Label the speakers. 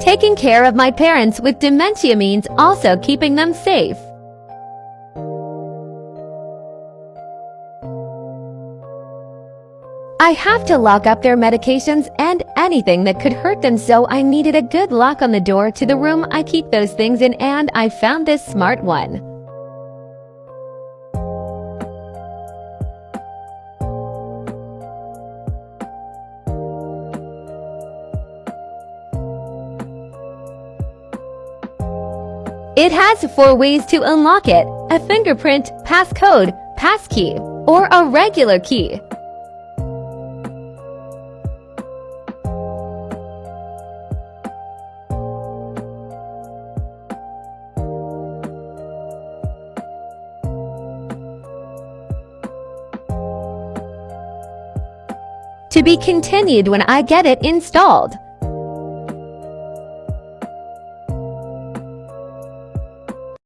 Speaker 1: Taking care of my parents with dementia means also keeping them safe. I have to lock up their medications and anything that could hurt them, so I needed a good lock on the door to the room I keep those things in, and I found this smart one. It has 4 ways to unlock it: a fingerprint, passcode, passkey, or a regular key. To be continued when I get it installed.